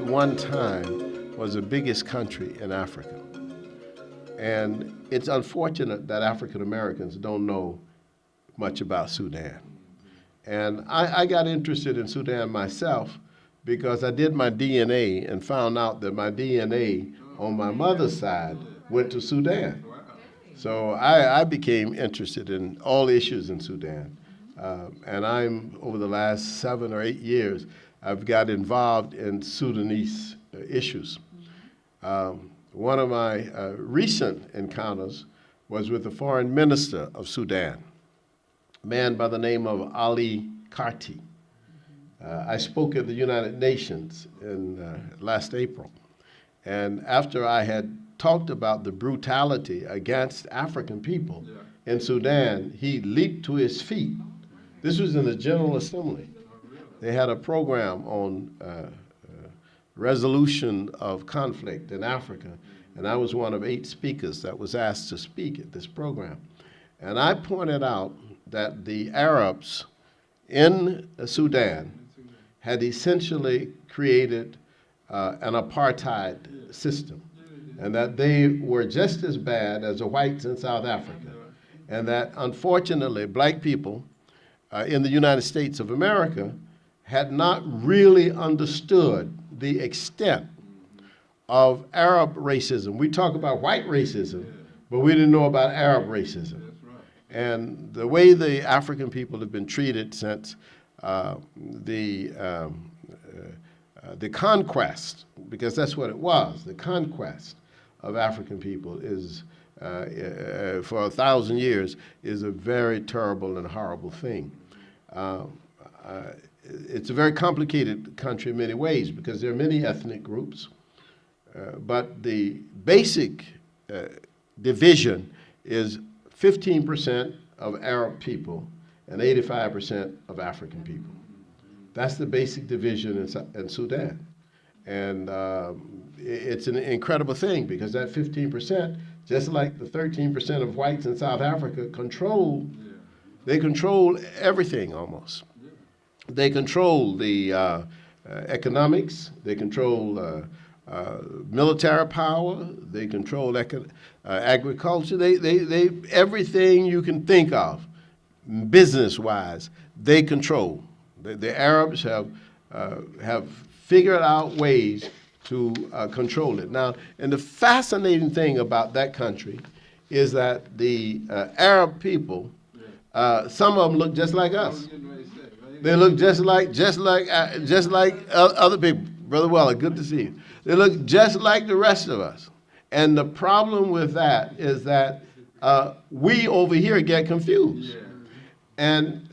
one time was the biggest country in Africa. And it's unfortunate that African Americans don't know much about Sudan. And I got interested in Sudan myself because I did my DNA and found out that my DNA on my mother's side went to Sudan. So I became interested in all issues in Sudan. And over the last 7 or 8 years, I've got involved in Sudanese issues. One of my recent encounters was with the foreign minister of Sudan, a man by the name of Ali Karti. I spoke at the United Nations in last April. And after I had talked about the brutality against African people in Sudan, he leaped to his feet. This was in the General Assembly. They had a program on resolution of conflict in Africa, and I was one of 8 speakers that was asked to speak at this program. And I pointed out that the Arabs in Sudan had essentially created an apartheid system, and that they were just as bad as the whites in South Africa, and that unfortunately black people in the United States of America had not really understood the extent of Arab racism. We talk about white racism, but we didn't know about Arab racism. And the way the African people have been treated since the conquest, because that's what it was, the conquest of African people is, for 1,000 years, is a very terrible and horrible thing. It's a very complicated country in many ways because there are many ethnic groups, but the basic division is 15% of Arab people and 85% of African people. That's the basic division in Sudan. And it's an incredible thing because that 15%, just like the 13% of whites in South Africa, they control everything almost. They control the economics, they control military power, they control agriculture, they everything you can think of, business-wise, they control. The Arabs have figured out ways to control it. Now, and the fascinating thing about that country is that the Arab people, some of them look just like us. They look just like other people. Brother Weller, good to see you. They look just like the rest of us. And the problem with that is that we over here get confused. And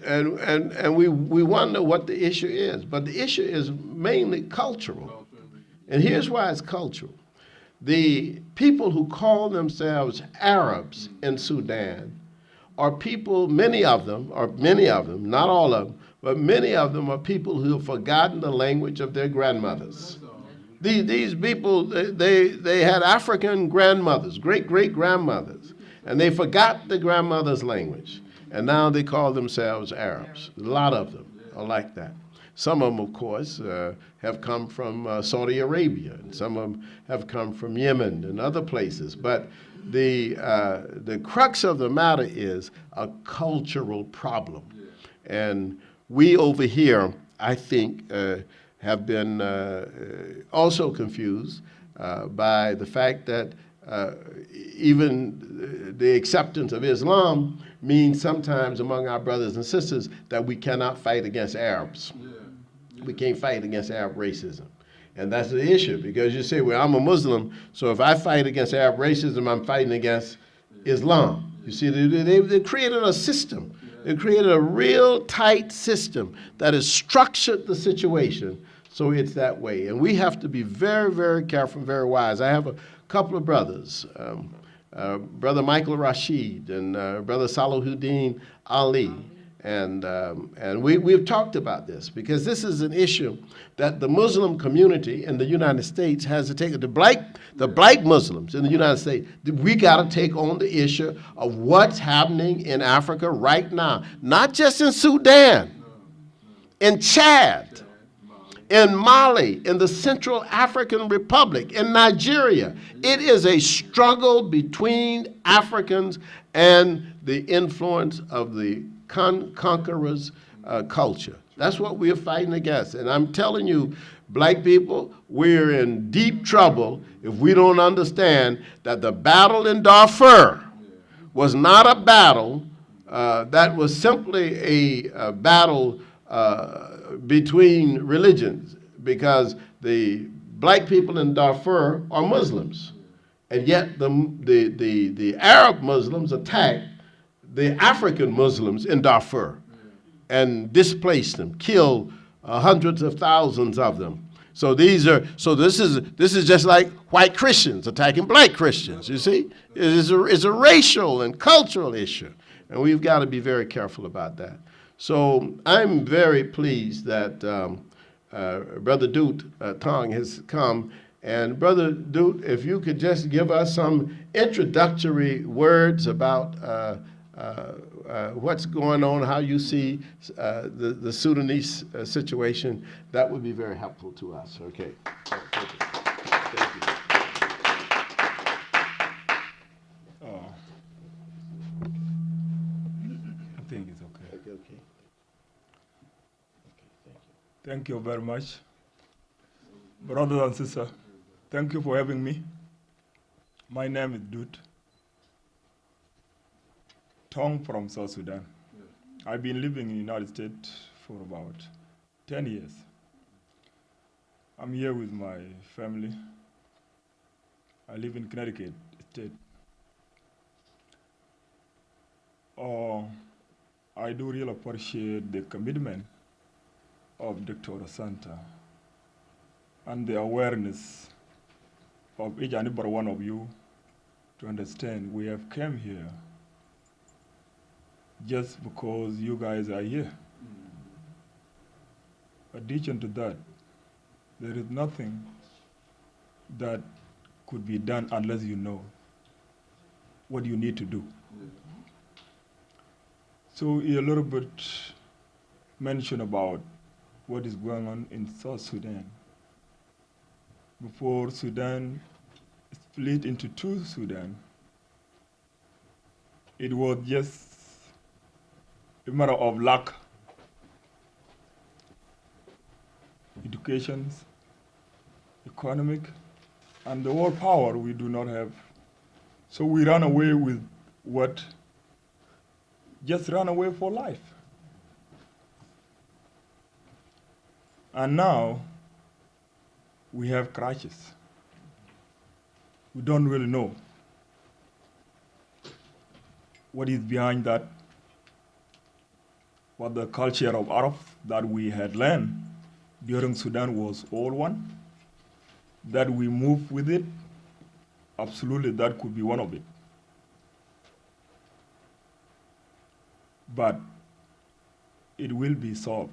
we wonder what the issue is. But the issue is mainly cultural. And here's why it's cultural. The people who call themselves Arabs in Sudan are people, many of them, not all of them, but many of them are people who have forgotten the language of their grandmothers. These people, they had African grandmothers, great-great-grandmothers, and they forgot the grandmother's language. And now they call themselves Arabs. A lot of them are like that. Some of them, of course, have come from Saudi Arabia, and some of them have come from Yemen and other places. But the crux of the matter is a cultural problem. And we over here, I think, have been also confused by the fact that even the acceptance of Islam means sometimes among our brothers and sisters that we cannot fight against Arabs. We can't fight against Arab racism. And that's the issue, because you say, well, I'm a Muslim, so if I fight against Arab racism, I'm fighting against Islam. You see, they created a system. They created a real tight system that has structured the situation so it's that way. And we have to be very, very careful and very wise. I have a couple of brothers, Brother Michael Rashid and Brother Salahuddin Ali. And we've talked about this because this is an issue that the Muslim community in the United States has to take. The black Muslims in the United States, we got to take on the issue of what's happening in Africa right now, not just in Sudan, in Chad, in Mali, in the Central African Republic, in Nigeria. It is a struggle between Africans and the influence of the conqueror's culture. That's what we're fighting against. And I'm telling you, black people, we're in deep trouble if we don't understand that the battle in Darfur was not a battle that was simply a battle between religions, because the black people in Darfur are Muslims, and yet the Arab Muslims attacked the African Muslims in Darfur and displaced them, killed hundreds of thousands of them. So this is just like white Christians attacking black Christians. You see, it's a racial and cultural issue, and we've got to be very careful about that. So I'm very pleased that Brother Doot Tong has come. And Brother Doot, if you could just give us some introductory words about what's going on, how you see the Sudanese situation, that would be very helpful to us. Okay. Thank you. Thank you. I think it's okay. Okay. Okay, thank you. Thank you very much. Brothers and sisters, thank you for having me. My name is Doot Tong from South Sudan. I've been living in the United States for about 10 years. I'm here with my family. I live in Connecticut State. I do really appreciate the commitment of Dr. Asante and the awareness of each and every one of you to understand we have come here just because you guys are here. In addition to that, there is nothing that could be done unless you know what you need to do. So a little bit mention about what is going on in South Sudan. Before Sudan split into two Sudan, it was just a matter of luck, education, economic, and the world power we do not have. So we ran away with what? Just ran away for life. And now we have crises. We don't really know what is behind that, what the culture of Arab that we had learned during Sudan was all one, that we move with it. Absolutely, that could be one of it. But it will be solved.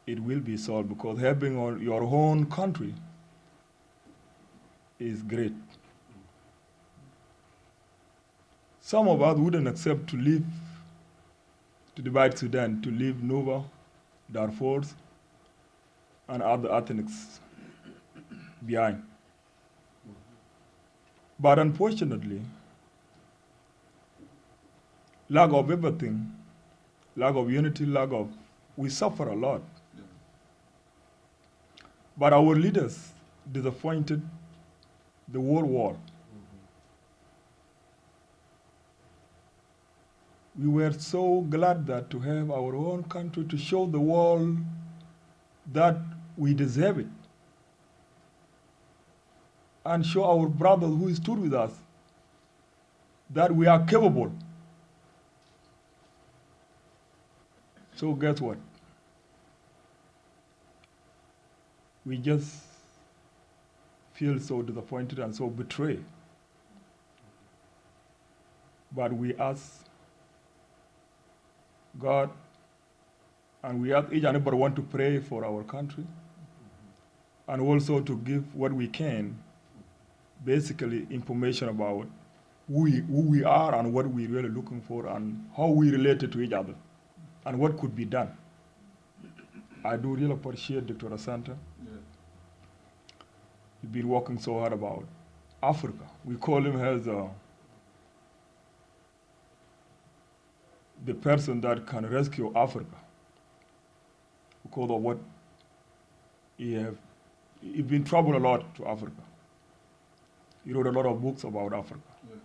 It will be solved because having your own country is great. Some of us wouldn't accept to leave, to divide Sudan, to leave Nova, Darfur, and other ethnics behind. But unfortunately, lack of everything, lack of unity, we suffer a lot. Yeah. But our leaders disappointed the whole world. We were so glad that to have our own country to show the world that we deserve it. And show our brothers who stood with us that we are capable. So guess what? We just feel so disappointed and so betrayed. But we ask God, and we ask each and every one to pray for our country, and also to give what we can, basically information about who we are and what we're really looking for and how we relate to each other and what could be done. I do really appreciate Dr. Asante. He's been working so hard about Africa. We call him as the person that can rescue Africa because of what he's been troubled a lot to Africa. He wrote a lot of books about Africa. Yeah.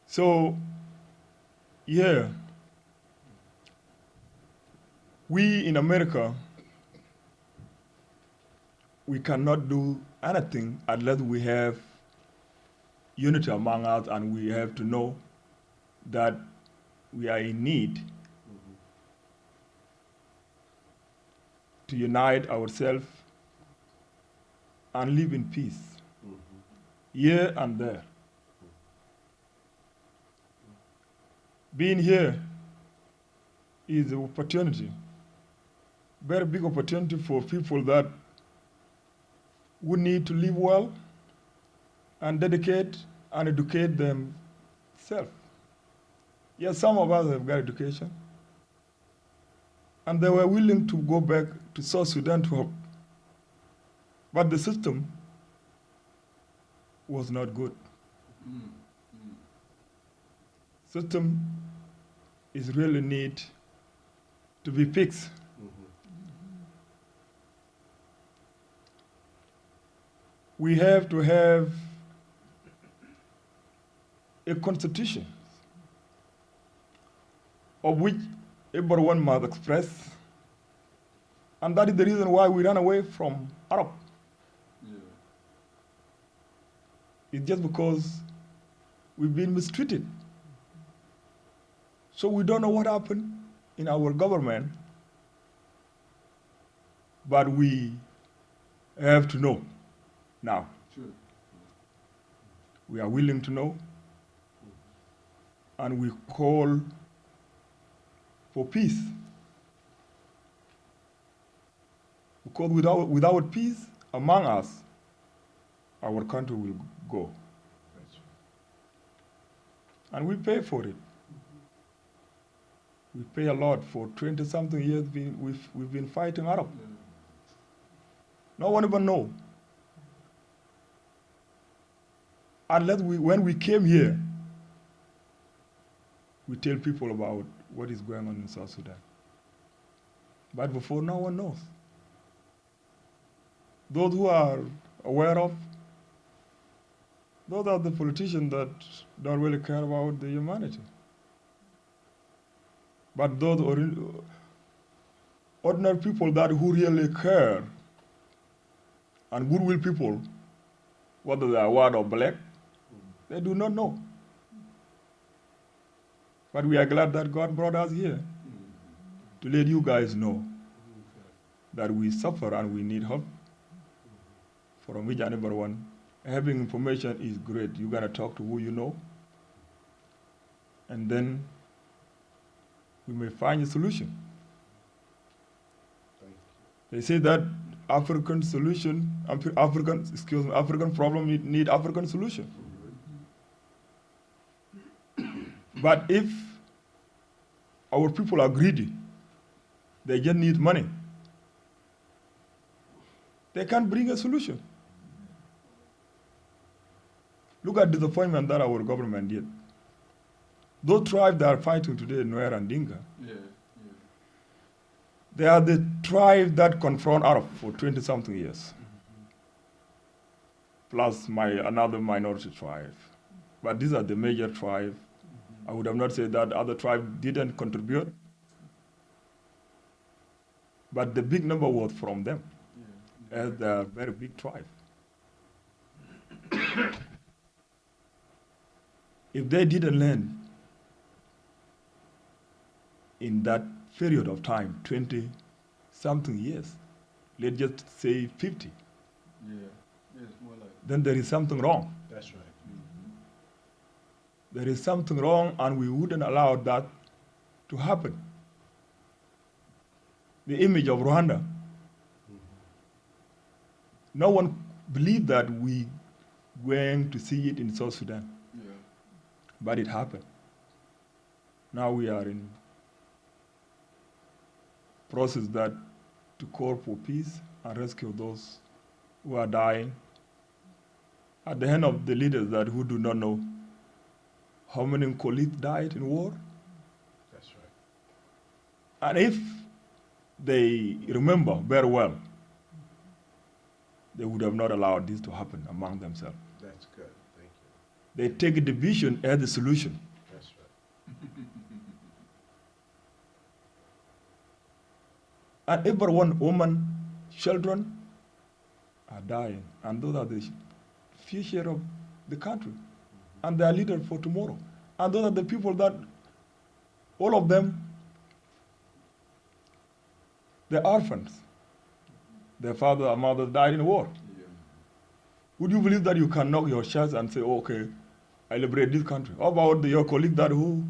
So, yeah, we in America, we cannot do anything unless we have unity among us, and we have to know that we are in need to unite ourselves and live in peace, here and there. Being here is an opportunity, very big opportunity for people that would need to live well and dedicate and educate themselves. Yes, some of us have got education, and they were willing to go back to South Sudan to help. But the system was not good. System is really need to be fixed. We have to have a constitution of which everyone must express, and that is the reason why we ran away from Arab. Yeah. It's just because we've been mistreated. So we don't know what happened in our government, but we have to know now. Sure. We are willing to know, and we call for peace. Because without peace among us, our country will go. And we pay for it. We pay a lot. For 20-something years, we've been fighting Arab. No one even knows. Unless when we came here, we tell people about what is going on in South Sudan. But before, no one knows. Those who are aware of, those are the politicians that don't really care about the humanity. But those ordinary people that who really care, and goodwill people, whether they are white or black, they do not know. But we are glad that God brought us here to let you guys know that we suffer and we need help from each and every one. Having information is great. You gotta talk to who you know, and then we may find a solution. They say that African problem need African solution. But if our people are greedy, they just need money, they can't bring a solution. Look at the disappointment that our government did. Those tribes that are fighting today, Nuer and Dinka, they are the tribe that confront Arab for 20-something years, plus another minority tribe. But these are the major tribes. I would have not said that other tribes didn't contribute, but the big number was from them, as a very big tribe. If they didn't learn in that period of time, 20-something years, let's just say 50, more like then there is something wrong. That's right. There is something wrong, and we wouldn't allow that to happen. The image of Rwanda, no one believed that we were to see it in South Sudan. But it happened. Now we are in process that to call for peace and rescue those who are dying at the hand of the leaders that who do not know how many colleagues died in war. That's right. And if they remember very well, they would have not allowed this to happen among themselves. That's good. Thank you. They take division as the solution. That's right. And everyone, woman, children are dying. And those are the future of the country. And they are leaders for tomorrow. And those are the people that, all of them, they're orphans. Their father or mother died in war. Yeah. Would you believe that you can knock your chest and say, oh, okay, I liberate this country? How about your colleague that who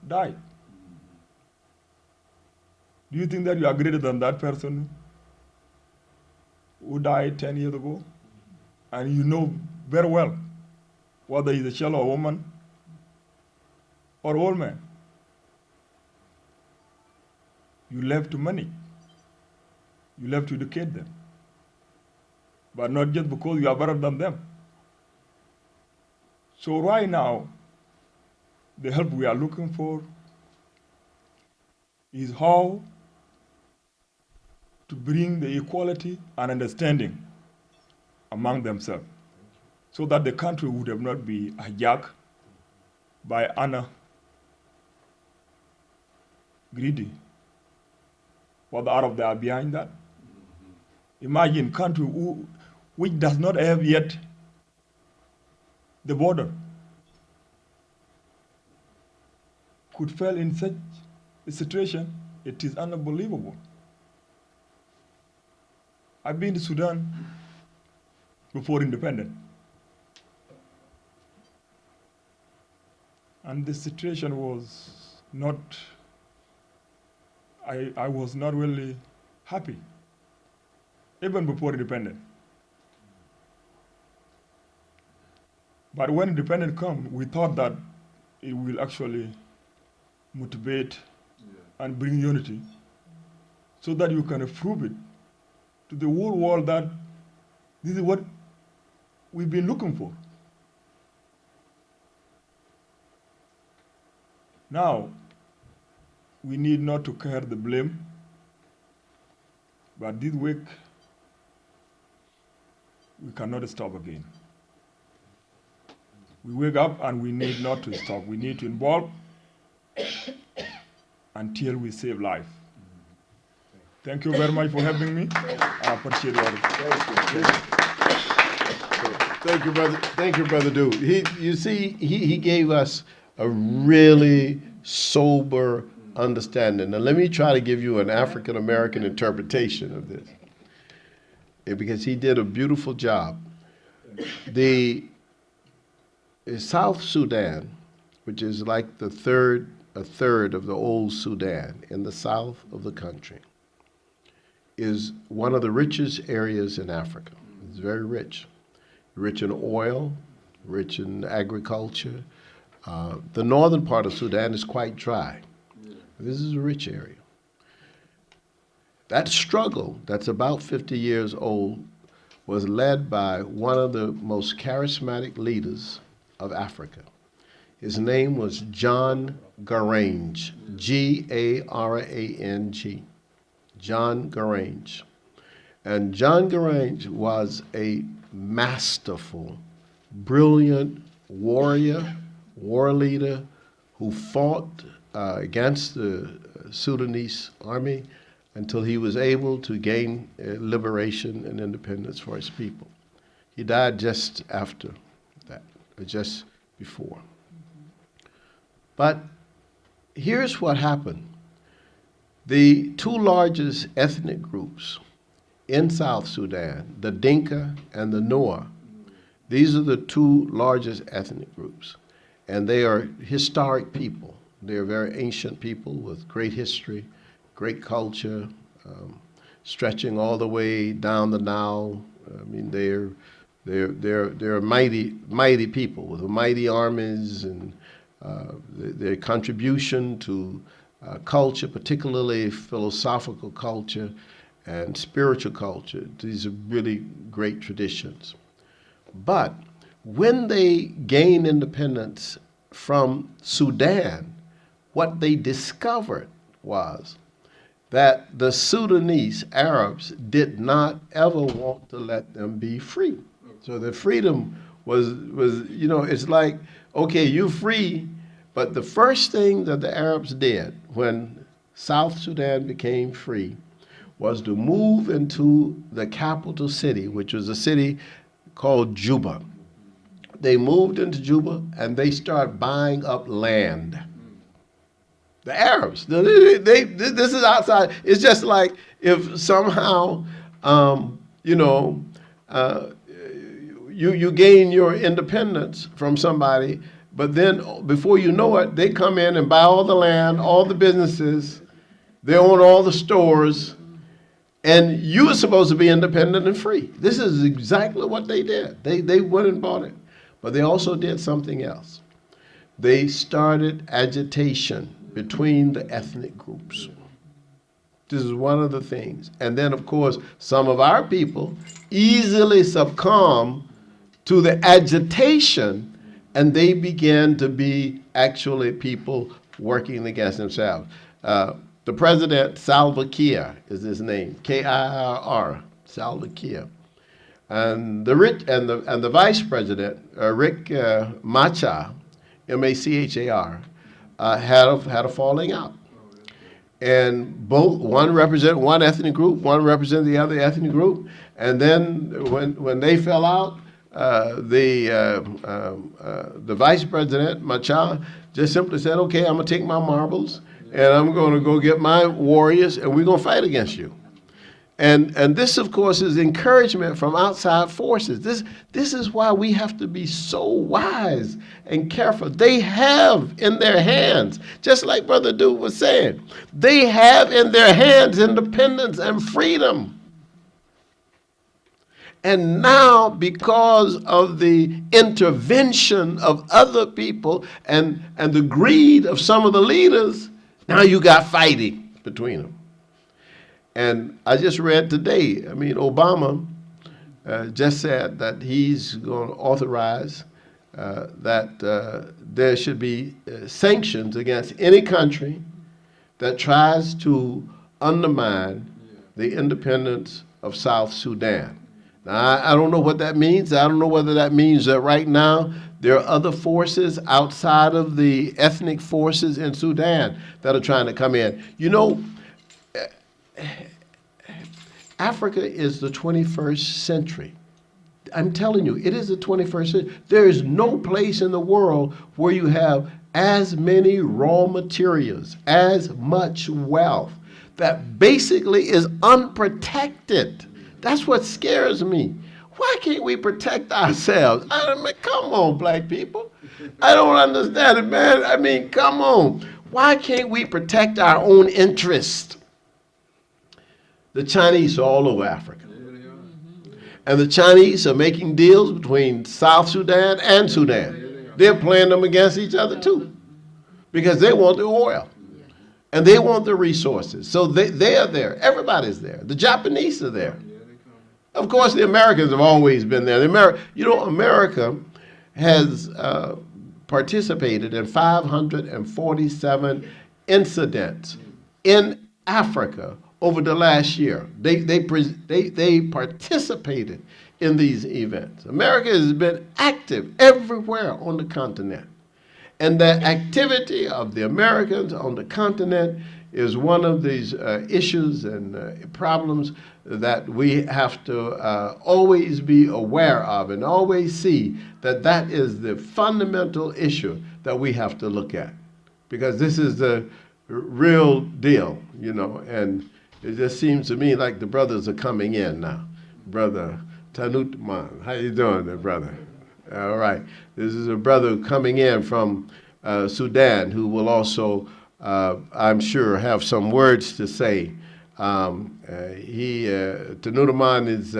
died? Do you think that you are greater than that person who died 10 years ago? And you know very well whether he's a child or a woman or old man. You left to money. You left to educate them. But not just because you are better than them. So right now, the help we are looking for is how to bring the equality and understanding among themselves so that the country would have not be hijacked by honor, greedy, for the Arab that are behind that. Imagine country which does not have yet the border could fail in such a situation. It is unbelievable. I've been to Sudan before independence. And the situation was not, I was not really happy, even before independence. But when independence comes, we thought that it will actually motivate and bring unity so that you can prove it to the whole world that this is what we've been looking for. Now, we need not to carry the blame, but this week, we cannot stop again. We wake up and we need not to stop. We need to involve until we save life. Thank you very much for having me. I appreciate it. Thank you, brother. Thank you, brother Dude. He gave us a really sober understanding. Now let me try to give you an African American interpretation of this, because he did a beautiful job. The South Sudan, which is like a third of the old Sudan in the south of the country, is one of the richest areas in Africa. It's very rich. Rich in oil, rich in agriculture. The northern part of Sudan is quite dry. This is a rich area. That struggle, that's about 50 years old, was led by one of the most charismatic leaders of Africa. His name was John Garang, G-A-R-A-N-G, John Garang. And John Garang was a masterful, brilliant warrior, war leader who fought against the Sudanese army until he was able to gain liberation and independence for his people. He died just after that, or just before. But here's what happened. The two largest ethnic groups in South Sudan, the Dinka and the Noa, these are the two largest ethnic groups. And they are historic people. They're very ancient people with great history, great culture, stretching all the way down the Nile. I mean, they're mighty people with mighty armies, and their contribution to culture, particularly philosophical culture and spiritual culture. These are really great traditions. But when they gained independence from Sudan, what they discovered was that the Sudanese Arabs did not ever want to let them be free. So the freedom was it's like, okay, you're free, but the first thing that the Arabs did when South Sudan became free was to move into the capital city, which was a city called Juba. They moved into Juba and they started buying up land. The Arabs, this is outside. It's just like if somehow, you gain your independence from somebody, but then before you know it, they come in and buy all the land, all the businesses, they own all the stores, and you were supposed to be independent and free. This is exactly what they did. They went and bought it. But they also did something else. They started agitation between the ethnic groups. This is one of the things. And then, of course, some of our people easily succumb to the agitation, and they began to be actually people working against themselves. The president, Salva Kiir is his name, K-I-R-R, Salva Kiir. And the vice president, Rick Machar, M-A-C-H-A-R, had a falling out. And one represented one ethnic group, one represented the other ethnic group. And then when they fell out, the vice president, Machar, just simply said, okay, I'm gonna take my marbles and I'm gonna go get my warriors and we're gonna fight against you. And this, of course, is encouragement from outside forces. This is why we have to be so wise and careful. They have in their hands, just like Brother Dude was saying, they have in their hands independence and freedom. And now, because of the intervention of other people and the greed of some of the leaders, now you got fighting between them. And I just read today, Obama just said that he's going to authorize that there should be sanctions against any country that tries to undermine the independence of South Sudan. Now, I don't know what that means. I don't know whether that means that right now there are other forces outside of the ethnic forces in Sudan that are trying to come in. Africa is the 21st century. I'm telling you, it is the 21st century. There is no place in the world where you have as many raw materials, as much wealth, that basically is unprotected. That's what scares me. Why can't we protect ourselves? Come on, black people. I don't understand it, man. Come on. Why can't we protect our own interest? The Chinese are all over Africa. And the Chinese are making deals between South Sudan and Sudan. They're playing them against each other too, because they want the oil and they want the resources. So they are there. Everybody's there. The Japanese are there. Of course, the Americans have always been there. America has participated in 547 incidents in Africa over the last year. They participated in these events. America has been active everywhere on the continent. And the activity of the Americans on the continent is one of these issues and problems that we have to always be aware of and always see that is the fundamental issue that we have to look at. Because this is the real deal, and it just seems to me like the brothers are coming in now. Brother Tanutamon, how you doing there, brother? All right. This is a brother coming in from Sudan who will also, I'm sure, have some words to say. Tanutamon is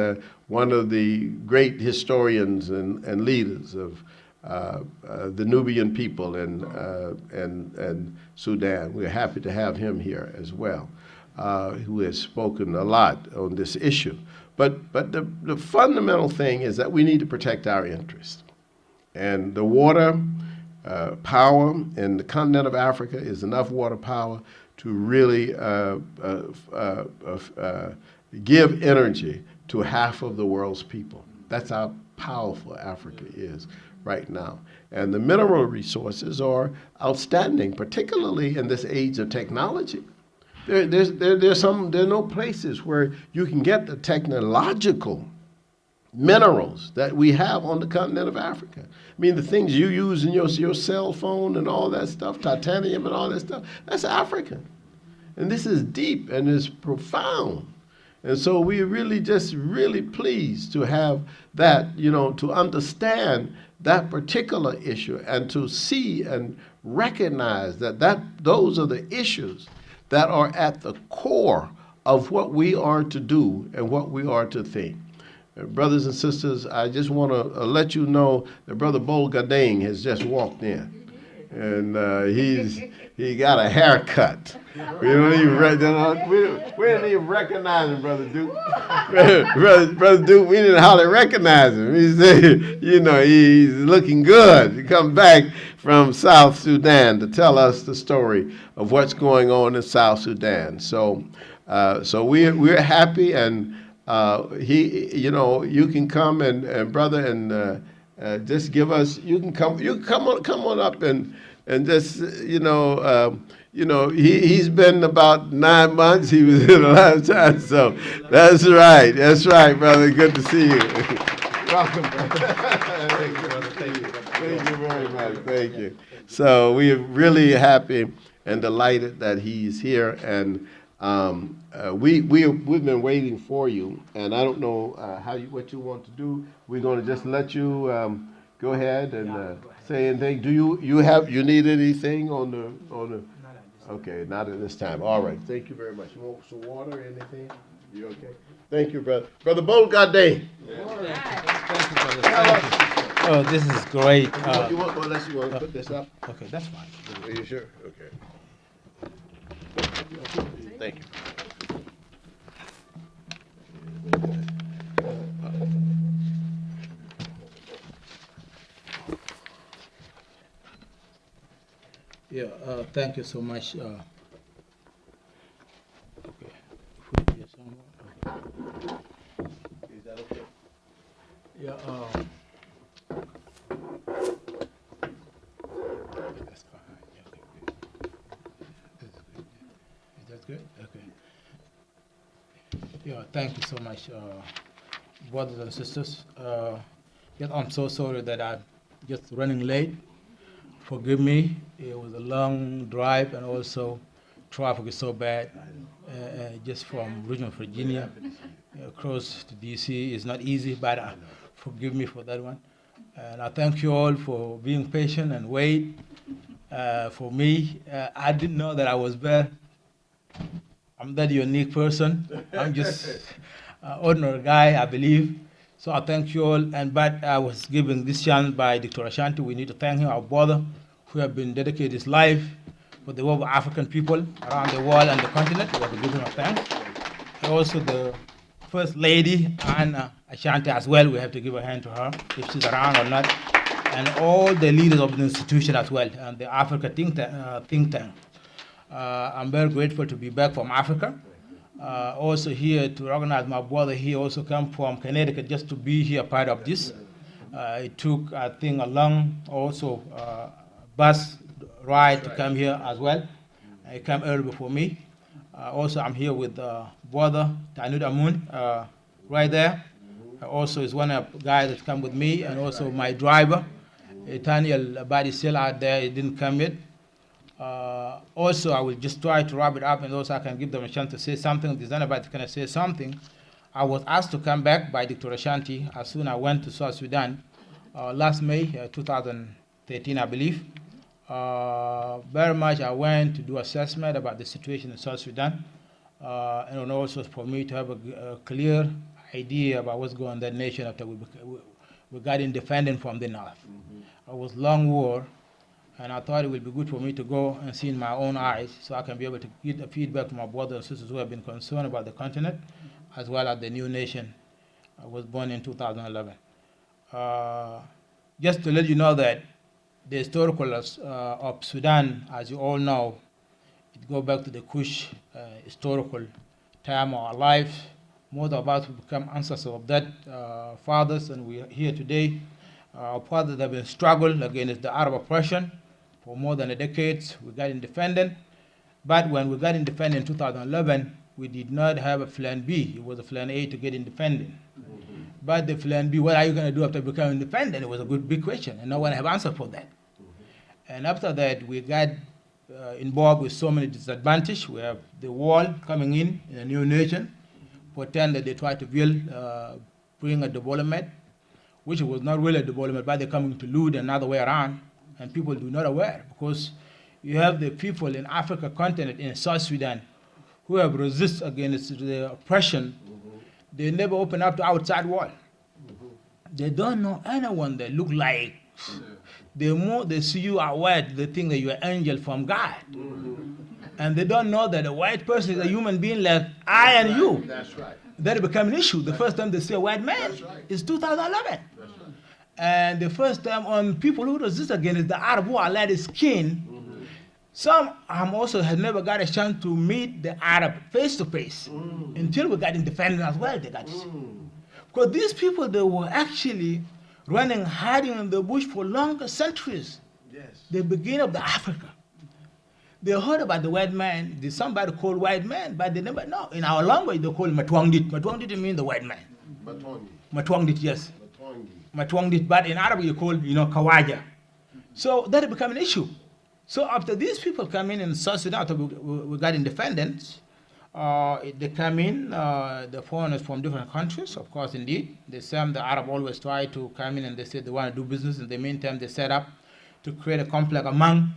one of the great historians and leaders of the Nubian people and Sudan. We're happy to have him here as well, who has spoken a lot on this issue. But the fundamental thing is that we need to protect our interests. And the water power in the continent of Africa is enough water power to really give energy to half of the world's people. That's how powerful Africa is right now. And the mineral resources are outstanding, particularly in this age of technology. There's no places where you can get the technological minerals that we have on the continent of Africa. I mean, the things you use in your cell phone and all that stuff, titanium and all that stuff, that's African. And this is deep and it's profound. And so we're really pleased to have that, to understand that particular issue and to see and recognize that those are the issues that are at the core of what we are to do and what we are to think. Brothers and sisters, I just want to let you know that Brother Bolgadeng has just walked in. And he got a haircut. We didn't even recognize him, Brother Duke. Brother Duke, we didn't hardly recognize him. He said, he's looking good. He come back from South Sudan to tell us the story of what's going on in South Sudan. So we're happy, and you can come and brother and just give us. You can come on up and just he's been about 9 months. He was here the last time, so that's right, brother. Good to see you. Welcome, brother. Thank you very much. Thank you. So we're really happy and delighted that he's here, and we've been waiting for you, and I don't know what you want to do. We're going to just let you go ahead and say anything. Do you need anything on the? Okay, not at this time. All right. Thank you very much. You want some water or anything? You okay? Thank you, brother. Brother Bolgadeng. Thank you, brother. Thank you. Oh, this is great. You want to put this up? Okay, that's fine. Are you sure? Okay. Thank you. Yeah, thank you so much. Okay. Is that okay? Yeah. That's fine. Yeah, okay, good. Is that good? Okay. Yeah, thank you so much, brothers and sisters. Yes, I'm so sorry that I'm just running late. Forgive me. It was a long drive, and also traffic is so bad. Just from Richmond, Virginia, across to DC is not easy, but forgive me for that one. And I thank you all for being patient and wait for me. I didn't know that I was there. I'm that unique person. I'm just an ordinary guy, I believe. So I thank you all. But I was given this chance by Dr. Asante. We need to thank him, our brother, who have been dedicated his life for the work of African people around the world and the continent. We have to give him a thanks. And also the First Lady, Anna Asante, as well. We have to give a hand to her, if she's around or not. And all the leaders of the institution as well, and the Africa think tank. I'm very grateful to be back from Africa. Also here to recognize my brother. He also come from Connecticut just to be here part of this. It took, I think, a long also bus ride to come here as well. He came early before me. Also, I'm here with brother Tanutamon right there. Also is one of the guys that come with me, and also my driver, Daniel, body still out there. He didn't come yet. Also, I will just try to wrap it up, and also I can give them a chance to say something. If there's anybody can say something. I was asked to come back by Dr. Asante as soon as I went to South Sudan last May 2013, I believe. Very much I went to do assessment about the situation in South Sudan, and also for me to have a clear idea about what's going on in that nation after we got independent from the North. It was long war, and I thought it would be good for me to go and see in my own eyes so I can be able to give the feedback to my brothers and sisters who have been concerned about the continent, as well as the new nation. I was born in 2011. Just to let you know that the historical of Sudan, as you all know, it goes back to the Kush historical time of our life. Most of us become ancestors of that fathers, and we are here today. Our fathers have been struggling against the Arab oppression for more than a decade. We got independent, but when we got independent in 2011, we did not have a plan B. It was a plan A to get independent. But the plan B, what are you going to do after becoming independent? It was a big question, and no one have answer for that. And after that, we got involved with so many disadvantages. We have the wall coming in a new nation, pretend that they try to build, bring a development, which was not really a development, but they're coming to loot another way around, and people do not aware, because you have the people in Africa continent, in South Sudan, who have resisted against the oppression. They never open up the outside wall. They don't know anyone that look like. The more they see you are white, they think that you're an angel from God. And they don't know that a white person is a human being like I and you. That's right. That became an issue. The first time they see a white man is 2011. That's right. And the first time on people who resist against the Arab who are light skin, some also had never got a chance to meet the Arab face to face until we got independent as well. They got to see. Because these people, they were actually running, hiding in the bush for longer centuries. Yes. The beginning of the Africa. They heard about the white man. There's somebody called white man, but they never know. In our language, they call him Matwangdit. Matwangdit means the white man. Matongi. Matwangdit, yes. Matongi. Matwangdit, but in Arabic you call, Kawaja. So that became an issue. So after these people come in South Sudan, after we got independence, they come in, the foreigners from different countries, of course, indeed. The Arab always try to come in and they say they want to do business. In the meantime, they set up to create a conflict among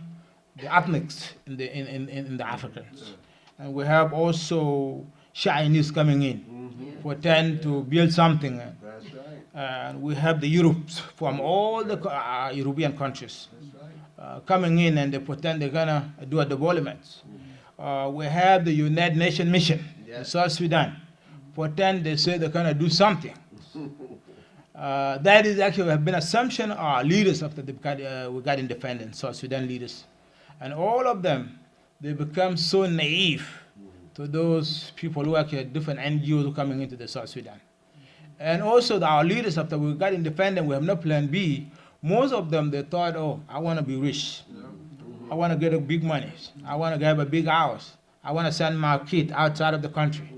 the ethnics in the Africans. And we have also Chinese coming in, pretend to build something. That's right. And we have the Europes from all the European countries coming in, and they pretend they're gonna do a development. We have the United Nations mission in South Sudan, pretend they say they're gonna do something. That is actually have been assumption of our leaders after we got independence, South Sudan leaders. And all of them, they become so naive to those people who actually had different NGOs who coming into the South Sudan. And also our leaders, after we got independent, we have no plan B. Most of them, they thought, oh, I want to be rich. I want to get a big money. I want to have a big house. I want to send my kid outside of the country.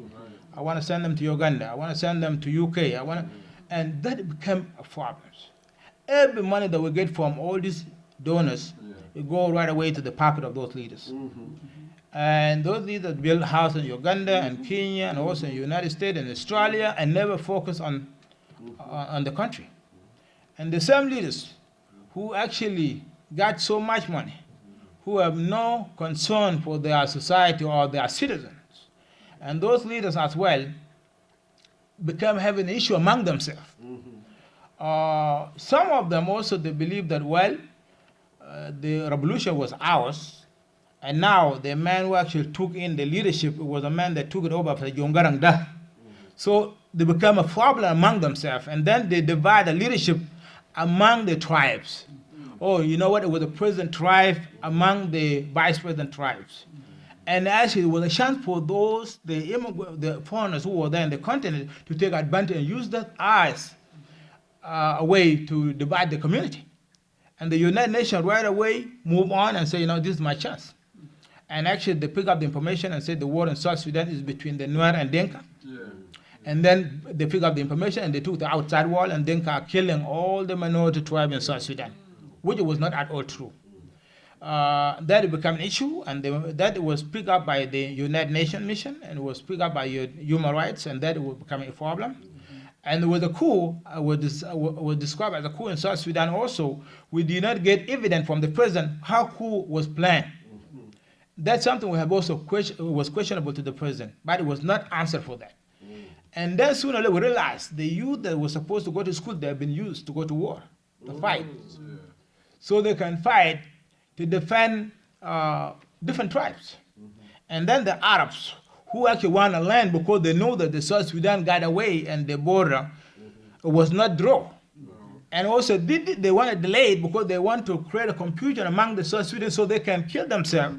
I want to send them to Uganda. I want to send them to UK. And that became a problem. Every money that we get from all these donors, it go right away to the pocket of those leaders. And those leaders build houses in Uganda and Kenya and also in the United States and Australia and never focus on the country. And the same leaders who actually got so much money, who have no concern for their society or their citizens, and those leaders as well become having an issue among themselves. Some of them also, they believe that, well, the revolution was ours, and now the man who actually took in the leadership was a man that took it over for Jongarang Da. So they become a problem among themselves, and then they divide the leadership among the tribes. Oh, you know what? It was the president tribe among the vice president tribes. And actually, it was a chance for those, the foreigners who were there in the continent to take advantage and use that as a way to divide the community. And the United Nations right away move on and say, this is my chance. And actually, they pick up the information and say the war in South Sudan is between the Nuer and Denka. And then they pick up the information and they took the outside wall, and Denka are killing all the minority tribes in South Sudan, which was not at all true. That became an issue, and that was picked up by the United Nations mission, and it was picked up by human rights, and that would become a problem. And there was a coup, was described as a coup in South Sudan also. We did not get evidence from the president how coup was planned. That's something we have also was questionable to the president, but it was not answered for that. And then sooner or later we realized the youth that was supposed to go to school, they have been used to go to war, to fight. so they can fight to defend different tribes. And then the Arabs, who actually want to land because they know that the South Sudan got away and the border was not drawn. And also they want to delay it because they want to create a confusion among the South Sudan so they can kill themselves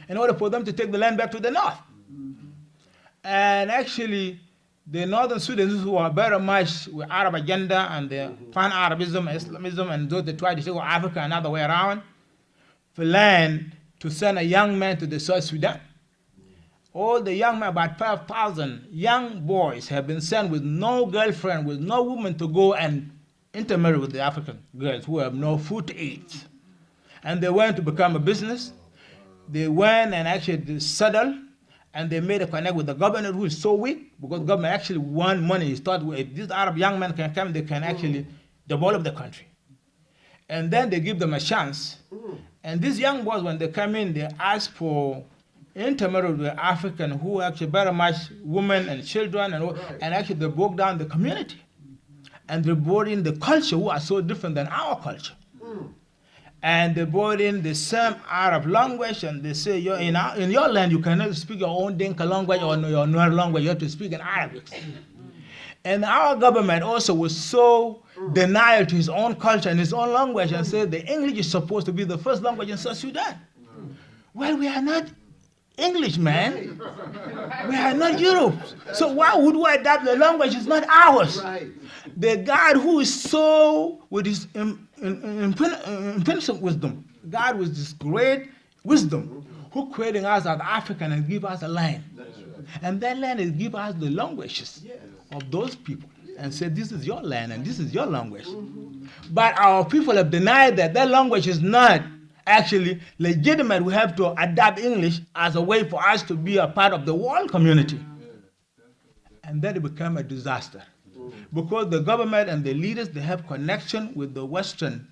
in order for them to take the land back to the north. And actually, the northern Sudanese who are very much with Arab agenda and the pan-Arabism, Islamism, and those that try to take Africa another way around, plan to send a young man to the South Sudan. All the young men, about 5,000 young boys, have been sent with no girlfriend, with no woman to go and intermarry with the African girls who have no food to eat. And they went to become a business. They went and actually settled, and they made a connect with the governor who is so weak, because the government actually want money. He thought if these Arab young men can come, they can actually develop the country. And then they give them a chance. And these young boys, when they come in, they ask for intermarry with African who actually very much women and children, and actually they broke down the community. And they brought in the culture who are so different than our culture. And they brought in the same Arab language, and they say, in your land, you cannot speak your own Dinka language or your Nuer language, you have to speak in Arabic. And our government also was so denial to his own culture and his own language, and said the English is supposed to be the first language in South Sudan. Well, we are not English, man. We are not Europe. So why would we adapt the language? It's not ours. The God who is so, with his infinite wisdom, God with this great wisdom, who created us as African and give us a land. And that land is give us the languages of those people and said, this is your land and this is your language. But our people have denied that language is not actually legitimate. We have to adapt English as a way for us to be a part of the world community. And then it became a disaster. Because the government and the leaders, they have connection with the Western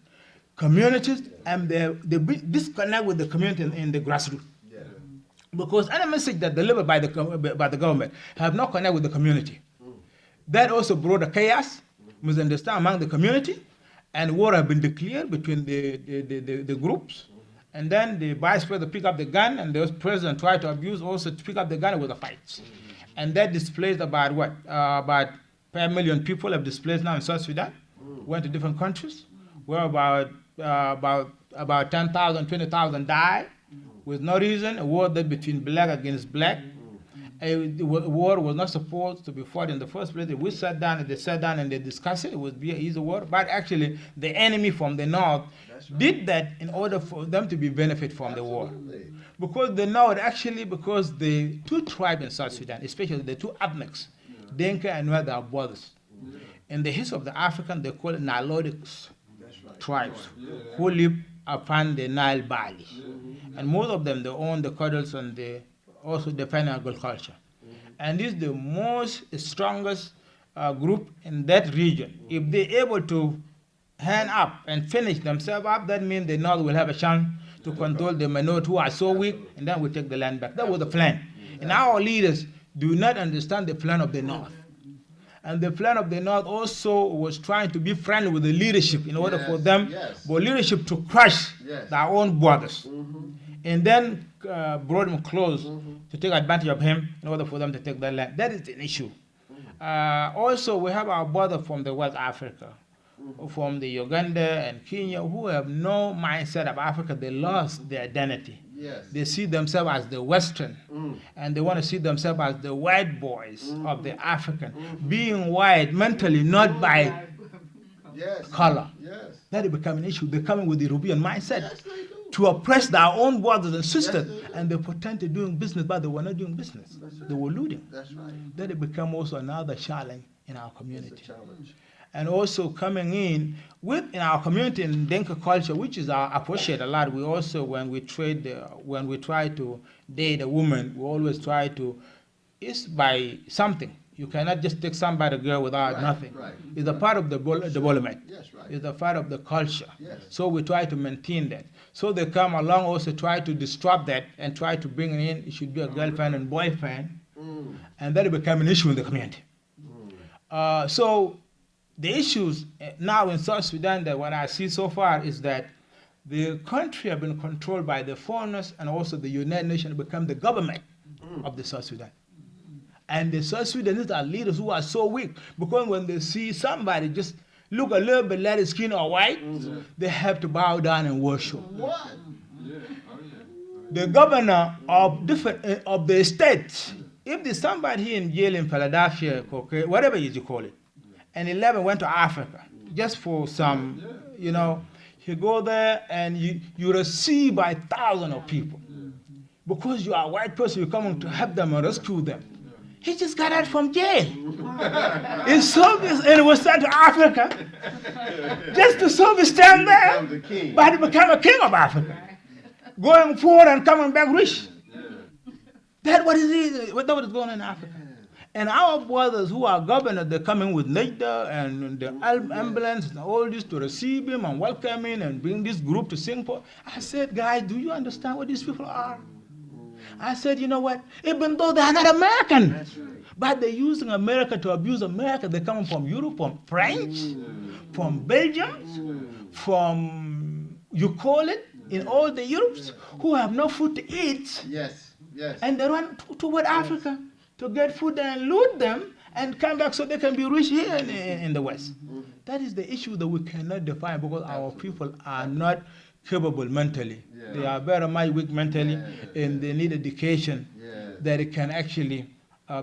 communities, and they disconnect with the community in the grassroots. Because any message that delivered by the government have not connect with the community. That also brought a chaos, misunderstanding among the community, and war have been declared between the groups. And then the vice president pick up the gun, and the president tried to abuse also to pick up the gun with the fights. And that displaced about what? About 5 million people have displaced now in South Sudan, went to different countries, where about 10,000, 20,000 died with no reason, a war that between black against black. A war was not supposed to be fought in the first place. We sat down and they discussed it. It would be an easy war. But actually, the enemy from the north did that in order for them to be benefit from the war. Because the north, actually, because the two tribes in South Sudan, especially the two ethnics, Dinka and Nuer, are brothers. In the history of the African, they call it Nilotic tribes who live upon the Nile Valley. And most of them, they own the cattle and they also depend on agriculture. And this is the most strongest group in that region. If they're able to hand up and finish themselves up, that means the North will have a chance to control the minority who are so weak, and then we'll take the land back. That was the plan. And our leaders do not understand the plan of the North. And the plan of the North also was trying to be friendly with the leadership in order for them, for leadership to crush their own brothers. And then brought him close to take advantage of him in order for them to take that land. That is an issue. Also, we have our brother from the West Africa, from the Uganda and Kenya, who have no mindset of Africa. They lost their identity. They see themselves as the Western, and they want to see themselves as the white boys of the African, being white mentally, not by color. That it become an issue. They're coming with the European mindset to oppress their own brothers and sisters, and they pretend to doing business, but they were not doing business. They were looting. That it become also another challenge in our community. And also coming in our community in Dinka culture, which is I appreciate a lot. We also, when we try to date a woman, we always try to, it's by something. You cannot just take somebody girl without nothing. It's a part of the development. It's a part of the culture. So we try to maintain that. So they come along also try to disrupt that and try to bring in, it should be a girlfriend and boyfriend, and that it become an issue in the community. So the issues now in South Sudan that what I see so far is that the country has been controlled by the foreigners, and also the United Nations become the government of the South Sudan. And the South Sudanese are leaders who are so weak, because when they see somebody just look a little bit light skin or white, they have to bow down and worship. The governor of the state, if there's somebody here in jail in Philadelphia, whatever you call it, and 11 went to Africa just for some, you go there and you receive by thousands of people. Because you are a white person, you're coming to help them and rescue them. He just got out from jail. In service, and was sent to Africa just to serve his time there, but he became a king of Africa, going forward and coming back rich. That's what is going on in Africa. And our brothers who are governors, they're coming with NADA and the ambulance and all this to receive him and welcome him and bring this group to Singapore. I said, guys, do you understand what these people are? I said, you know what? Even though they are not American, but they're using America to abuse America. They're coming from Europe, from French, from Belgium, from, you call it, in all the Europes, who have no food to eat. Yes, yes. And they run toward Africa to get food and loot them and come back so they can be rich here in the West. That is the issue that we cannot define, because our people are not capable mentally. They are very much weak mentally, and they need education that it can actually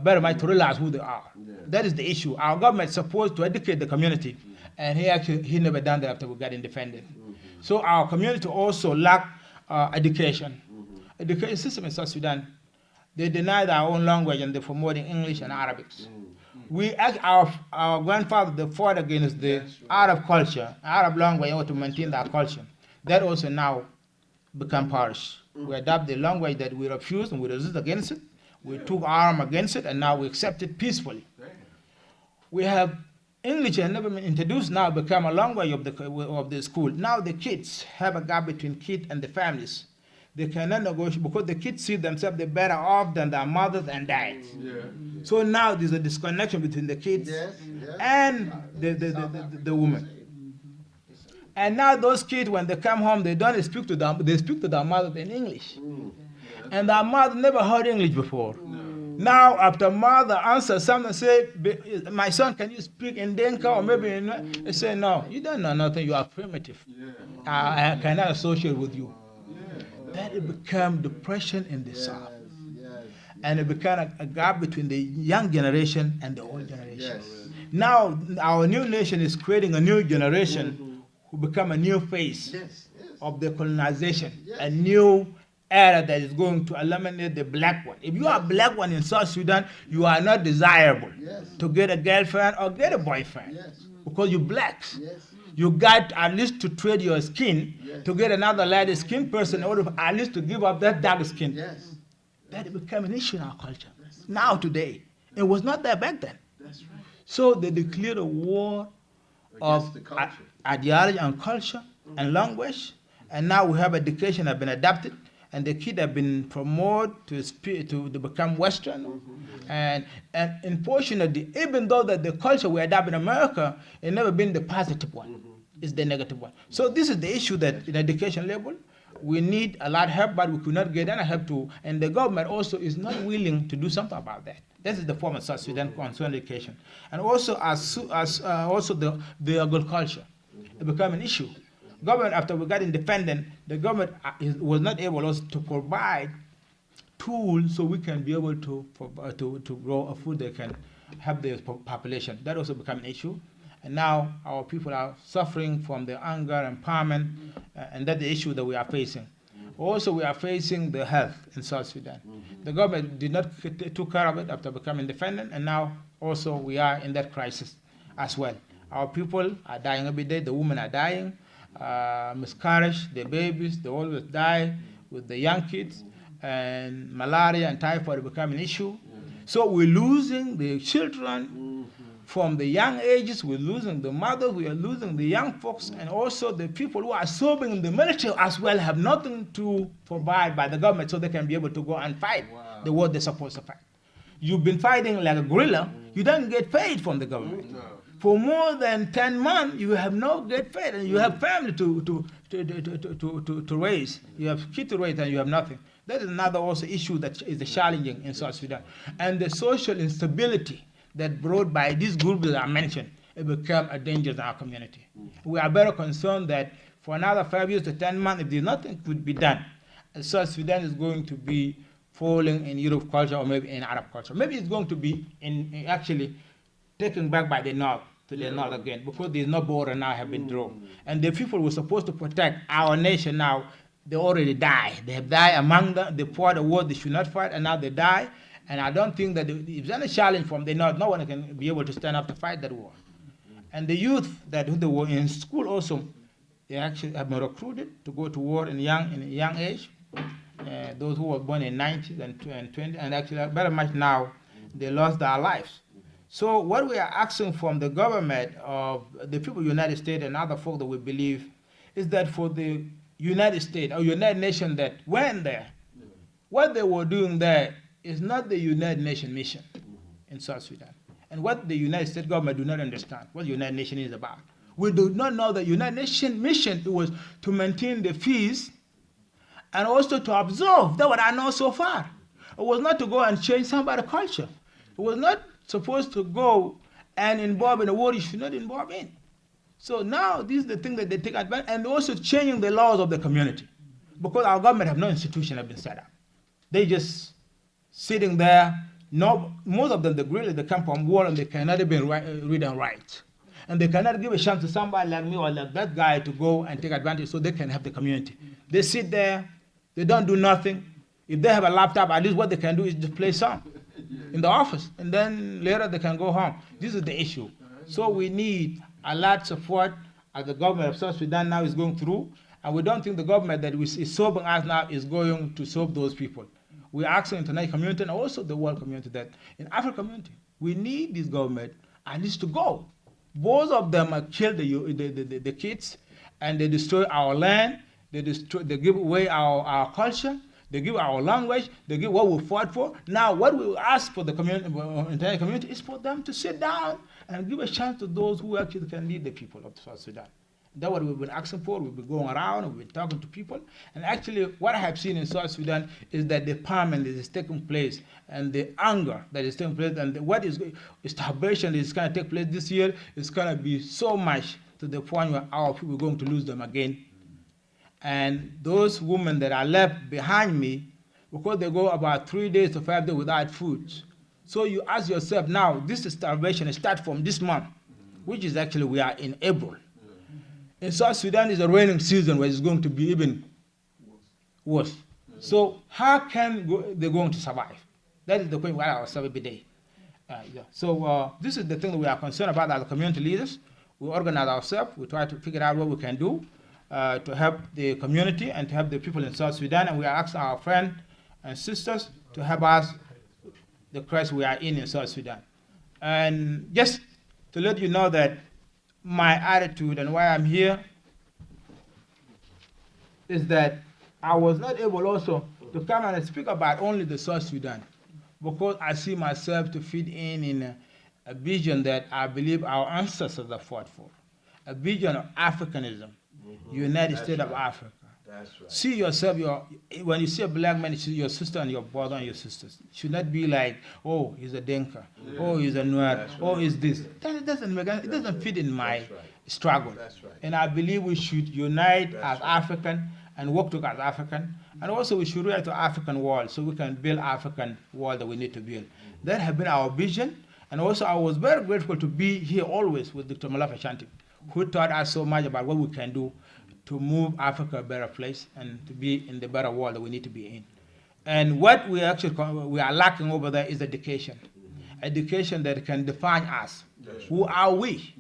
very much to realize who they are. That is the issue. Our government is supposed to educate the community, and he never done that after we got independent. So our community also lack education. Education system in South Sudan, they denied our own language and they're promoting English and Arabic. Our grandfather, they fought against the Arab culture, Arab language, in order to maintain that culture. That also now become perish. We adopt the language that we refused and we resist against it. We took arm against it, and now we accept it peacefully. We have English and never been introduced, now become a language of the school. Now the kids have a gap between kids and the families. They cannot negotiate because the kids see themselves they're better off than their mothers and dads. So now there's a disconnection between the kids and the woman. And now those kids, when they come home, they don't speak to them. They speak to their mother in English, and their mother never heard English before. Now, after mother answers something, say, "My son, can you speak in Denka or maybe in?" They say, "No, you don't know nothing. You are primitive. I cannot associate with you." That it became depression in the South, and it became a gap between the young generation and the old generation. Now, our new nation is creating a new generation who become a new face of the colonization, a new era that is going to eliminate the black one. If you are a black one in South Sudan, you are not desirable to get a girlfriend or get a boyfriend because you're black. You got at least to trade your skin to get another light skinned person in order at least to give up that dark skin. That became an issue in our culture. Now, today, it was not there back then. So they declared a war of ideology and culture and language, and now we have education have been adapted, and the kids have been promoted to become Western, and unfortunately, even though that the culture we adapt in America, it never been the positive one, it's the negative one. So this is the issue that in education level, we need a lot of help, but we could not get any help to, and the government also is not willing to do something about that. This is the form of South Sudan concern education, and also also the agriculture. It became an issue. Government, after we got independent, the government was not able also to provide tools so we can be able to grow a food that can help the population. That also became an issue. And now our people are suffering from the anger and empowerment, and that's the issue that we are facing. Also, we are facing the health in South Sudan. The government did not take care of it after becoming independent, and now also we are in that crisis as well. Our people are dying every day. The women are dying, miscarriage, the babies, they always die with the young kids, and malaria and typhoid become an issue. So we're losing the children from the young ages, we're losing the mothers, we are losing the young folks, and also the people who are serving in the military as well have nothing to provide by the government so they can be able to go and fight the war they're supposed to fight. You've been fighting like a guerrilla, you don't get paid from the government. for more than 10 months, you have no get fed, and you have family to raise. You have kids to raise, and you have nothing. That is another also issue that is challenging in South Sudan. And the social instability that brought by these groups that I mentioned, it became a danger in our community. We are very concerned that for another 5 years to 10 months, if there's nothing could be done, South Sudan is going to be falling in Europe culture or maybe in Arab culture. Maybe it's going to be in actually taken back by the North to the North again, because there's no border now have been drawn. And the people who were supposed to protect our nation now, they already died. They have died among them. They fought a war they should not fight, and now they die. And I don't think that if there's any challenge from the North, no one can be able to stand up to fight that war. And the youth that who they were in school also, they actually have been recruited to go to war in a young age. Those who were born in 90s and 20, and actually very much now, they lost their lives. So what we are asking from the government of the people of the United States and other folk that we believe is that for the United States or United Nations that went there, what they were doing there is not the United Nations mission in South Sudan. And what the United States government do not understand, what the United Nations is about. We do not know that United Nations mission it was to maintain the peace and also to observe. That's what I know so far. It was not to go and change somebody's culture. It was not supposed to go and involve in a war you should not involve in. So now this is the thing that they take advantage, and also changing the laws of the community, because our government have no institution have been set up. They just sitting there. No, most of them, they come from war and they cannot even read and write. And they cannot give a chance to somebody like me or like that guy to go and take advantage so they can have the community. They sit there, they don't do nothing. If they have a laptop, at least what they can do is just play some in the office, and then later they can go home. This is the issue. So we need a lot of support as the government of South Sudan now is going through, and we don't think the government that is serving us now is going to serve those people. We're asking the international community and also the world community that in African community, we need this government at least to go. Both of them have killed the kids, and they destroy our land, they give away our culture, they give our language, they give what we fought for. Now what we ask for the community, international community is for them to sit down and give a chance to those who actually can lead the people of South Sudan. That's what we've been asking for. We've been going around, we've been talking to people. And actually, what I have seen in South Sudan is that the empowerment that is taking place and the anger that is taking place and what is starvation that is going to take place this year is going to be so much to the point where our people are going to lose them again. And those women that are left behind me, because they go about 3 days to 5 days without food. So you ask yourself now, this starvation starts from this month, which is actually we are in April. In South Sudan is a raining season where it's going to be even worse. So how can they going to survive? That is the point we ask ourselves every day. So this is the thing that we are concerned about as community leaders. We organize ourselves. We try to figure out what we can do to help the community and to help the people in South Sudan. And we are asking our friends and sisters to help us the crisis we are in South Sudan. And just to let you know that my attitude and why I'm here is that I was not able also to come and speak about only the South Sudan, because I see myself to fit in a vision that I believe our ancestors have fought for, a vision of Africanism, United States of Africa. That's right. See yourself, when you see a black man, you see your sister and your brother and your sisters. It should not be like, oh, he's a Denka, oh, he's a Nuer, right. Oh, he's this. That doesn't make it doesn't fit in my struggle. That's right. And I believe we should unite as African and work together as African. And also we should react to African world so we can build African world that we need to build. That has been our vision. And also I was very grateful to be here always with Dr. Molefi Asante, who taught us so much about what we can do to move Africa a better place and to be in the better world that we need to be in. And what we are lacking over there is education. Education that can define us. Who are we?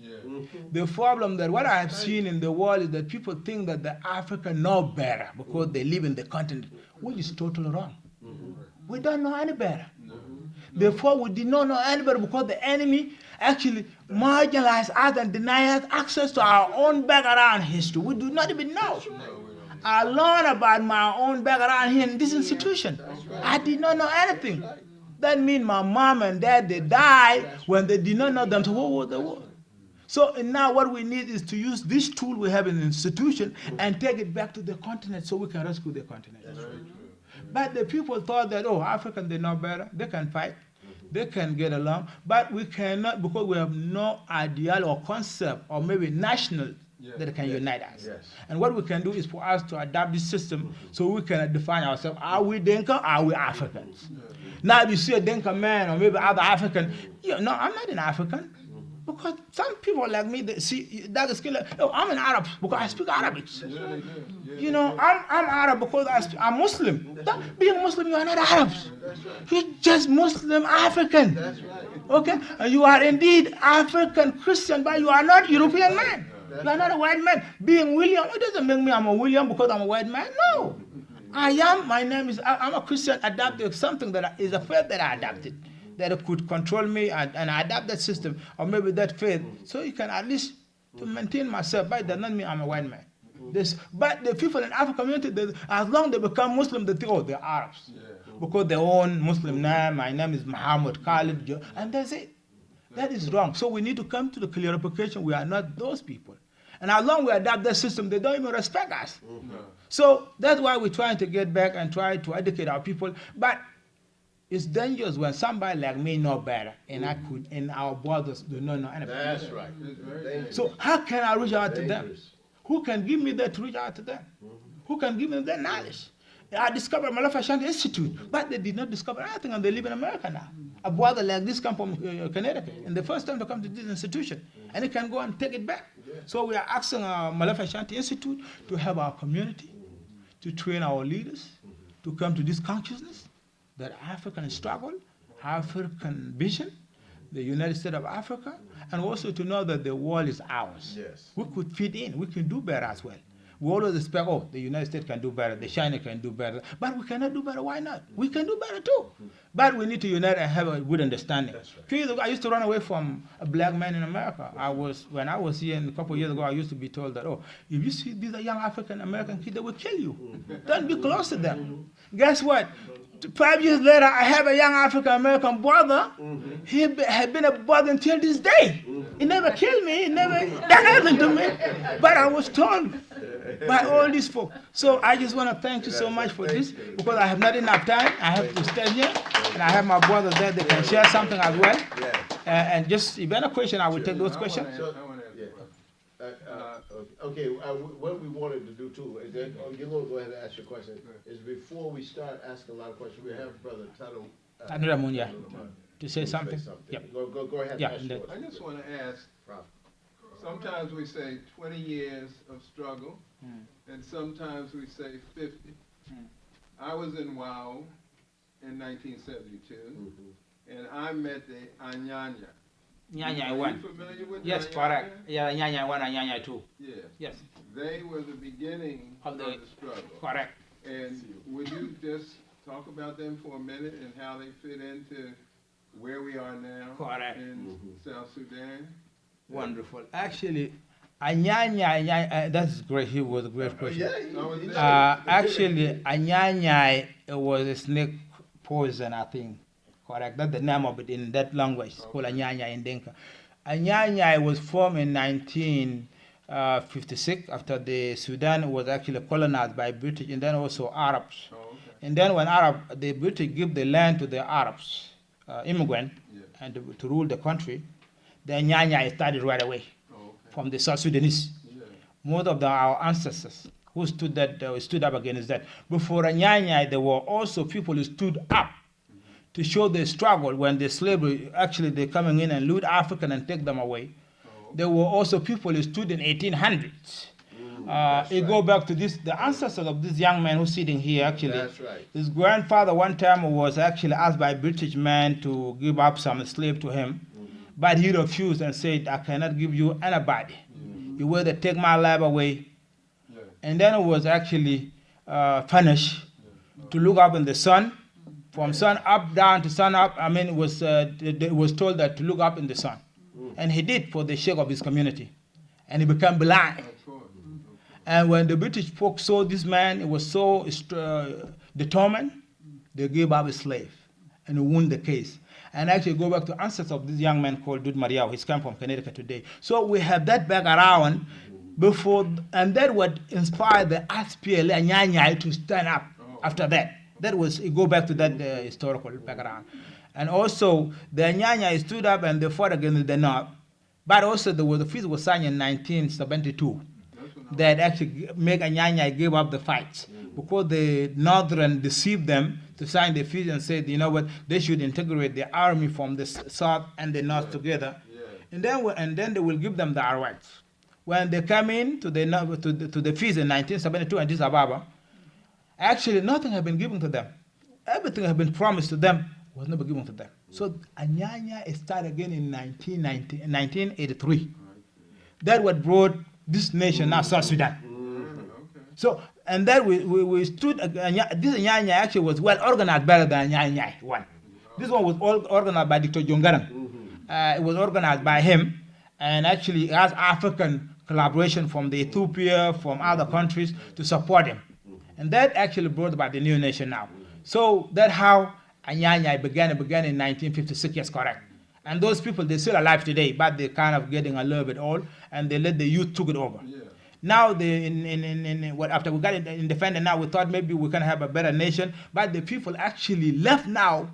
The problem that what I have seen in the world is that people think that the African know better because they live in the continent, which is totally wrong. We don't know any better. Therefore, we did not know any better because the enemy actually marginalized us and denied us access to our own background history. We do not even know. I learned about my own background here in this institution. I did not know anything. That means my mom and dad, they died when they did not know them. So what was the war? So and now what we need is to use this tool we have in the institution and take it back to the continent so we can rescue the continent. But the people thought that, oh, Africans, they know better, they can fight, they can get along, but we cannot because we have no ideal or concept or maybe national that can unite us. And what we can do is for us to adapt this system so we can define ourselves. Are we Dinka? Are we Africans? Now if you see a Dinka man or maybe other African, no, I'm not an African. Because some people like me, they see dark skin, like, oh, I'm an Arab because I speak Arabic. You know, I'm Arab because I'm Muslim. Being Muslim, you are not Arabs. You're just Muslim African. Okay? And you are indeed African Christian, but you are not European man. You are not a white man. Being William, it doesn't make me I'm a William because I'm a white man. No. My name is, I'm a Christian adapted, something that is a faith that I adapted. That could control me and I adapt that system or maybe that faith so you can at least to maintain myself, but that doesn't mean I'm a white man. But the people in African community, as long as they become Muslim, they think, oh, they're Arabs. Because they own Muslim name, my name is Muhammad, Khalid, and that's it. That is wrong. So we need to come to the clarification, we are not those people. And as long as we adapt that system, they don't even respect us. So that's why we're trying to get back and try to educate our people. But it's dangerous when somebody like me know better, and and our brothers do not know anything. That's right. So how can I reach out to them? Who can give me that to reach out to them? Who can give me that knowledge? I discovered Molefi Kete Asante Institute, but they did not discover anything, and they live in America now. A brother like this come from Connecticut, and the first time to come to this institution, and he can go and take it back. So we are asking Molefi Kete Asante Institute to help our community, to train our leaders, to come to this consciousness that African struggle, African vision, the United States of Africa, and also to know that the world is ours. We could fit in, we can do better as well. We always expect, oh, the United States can do better, the China can do better, but we cannot do better, why not? We can do better too. But we need to unite and have a good understanding. 2 years ago, I used to run away from a black man in America. When I was here a couple of years ago, I used to be told that, oh, if you see these young African American kids, they will kill you. Don't be close to them. Guess what? 5 years later, I have a young African American brother. He had been a brother until this day. He never killed me, he never done anything to me. But I was told by all these folks. So I just want to thank you so much for this, because I have not enough time. I have to stand here, and I have my brothers there. They can share something as well. And just, if any question, I will take those questions. Okay, what we wanted to do too, is that, you're going to go ahead and ask your question, is before we start asking a lot of questions, we have Brother Tanutamon, to say something. Yep. Go ahead and ask your question. I just want to ask, sometimes we say 20 years of struggle, and sometimes we say 50. I was in WOW in 1972, and I met the Anyanya. Nyanya Are one. you familiar with Yes, Nyanya? correct. Yeah, Nyanya one and Nyanya two. Yeah. Yes, They were the beginning Of of the- the struggle. correct. And would you just talk about them for a minute and how they fit into where we are now Correct. in South Sudan? Wonderful. Actually, Anyanya, that's great. He was a great question. I was there. Actually, Anyanya was a snake poison, I think. Correct. That's the name of it in that language. It's called Anyanya in Dinka. Anyanya was formed in 1956 after the Sudan was actually colonized by British and then also Arabs. Oh, okay. And then when the British give the land to the Arabs, immigrant, and to rule the country, the Anyanya started right away Oh, okay. from the South Sudanese. Yeah. Most of our ancestors who stood up against that. Before Anyanya, there were also people who stood up to show the struggle when the slavery, actually they're coming in and loot African and take them away. There were also people who stood in 1800s. It go back to this, the ancestors of this young man who's sitting here actually. That's right. His grandfather one time was actually asked by a British man to give up some slave to him, but he refused and said, I cannot give you anybody. You will either take my life away. And then it was actually punished to look up in the sun, from sun up down to sun up. I mean, it was told that to look up in the sun. And he did for the sake of his community. And he became blind. Of course. And when the British folks saw this man, he was so determined, they gave up a slave and won the case. and actually go back to ancestors of this young man called Dud Mariao. He's come from Connecticut today. So we have that background before, and that would inspire the SPLA and Nyanya to stand up after that. That was, go back to that historical background. And also, the Nyanya stood up and they fought against the North. But also, there was a peace was signed in 1972 that actually make Anyanya give up the fight because the Northern deceived them to sign the peace and said, you know what, they should integrate the army from the South and the North together. And then they will give them the rights. When they come in to the peace in 1972 in Addis Ababa, actually nothing had been given to them. Everything had been promised to them was never given to them. So Anyanya started again in 1983. That what brought this nation now, South Sudan. So, and then we stood, this Anyanya actually was well organized, better than Anyanya one. This one was all organized by Dr. Jongarang. It was organized by him, and actually has African collaboration from the Ethiopia, from other countries to support him. And that actually brought about the new nation now. So that's how Anyanya began in 1956, yes, correct. And those people, they're still alive today, but they're kind of getting a little bit old, and they let the youth took it over. Now, after we got independent, now we thought maybe we can have a better nation, but the people actually left now.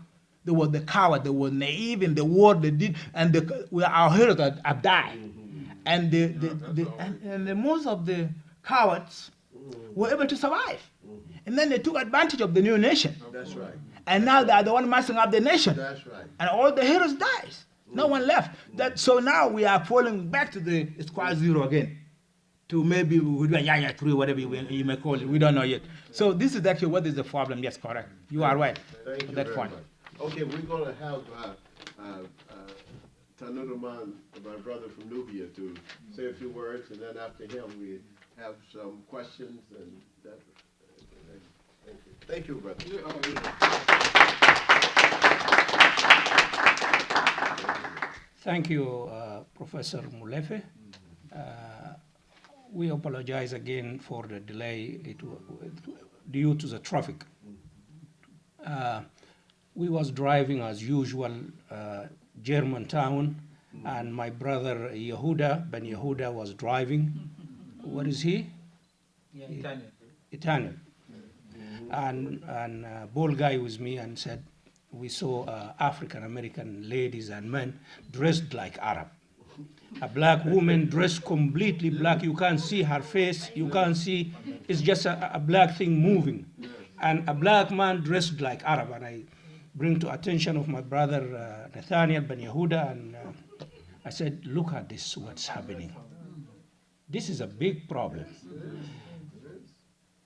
They were the coward, they were naive in the war they did, and our heroes have died. And most of the cowards were able to survive. And then they took advantage of the new nation. That's right. And now they are the one messing up the nation. That's right. And all the heroes died. No one left. So now we are falling back to the square zero again. To maybe we do a Nyanya 3, whatever you may call it. We don't know yet. So this is actually what is the problem. Yes, correct. You are right. Thank you that very point. much. Okay, we're going to have Tanutamon, my brother from Nubia, to say a few words, and then after him we have some questions. And that. Thank you, brother. Thank you, Professor Molefi. We apologize again for the delay due to the traffic. We was driving as usual, Germantown, and my brother Yehuda, Ben Yehuda, was driving. What is he? Italian. And Ball guy with me and said, we saw African American ladies and men dressed like Arab. A black woman dressed completely black. You can't see her face. You can't see. It's just a black thing moving. And a black man dressed like Arab. And I bring to attention of my brother Nathaniel Ben Yehuda, and I said, look at this, what's happening. This is a big problem.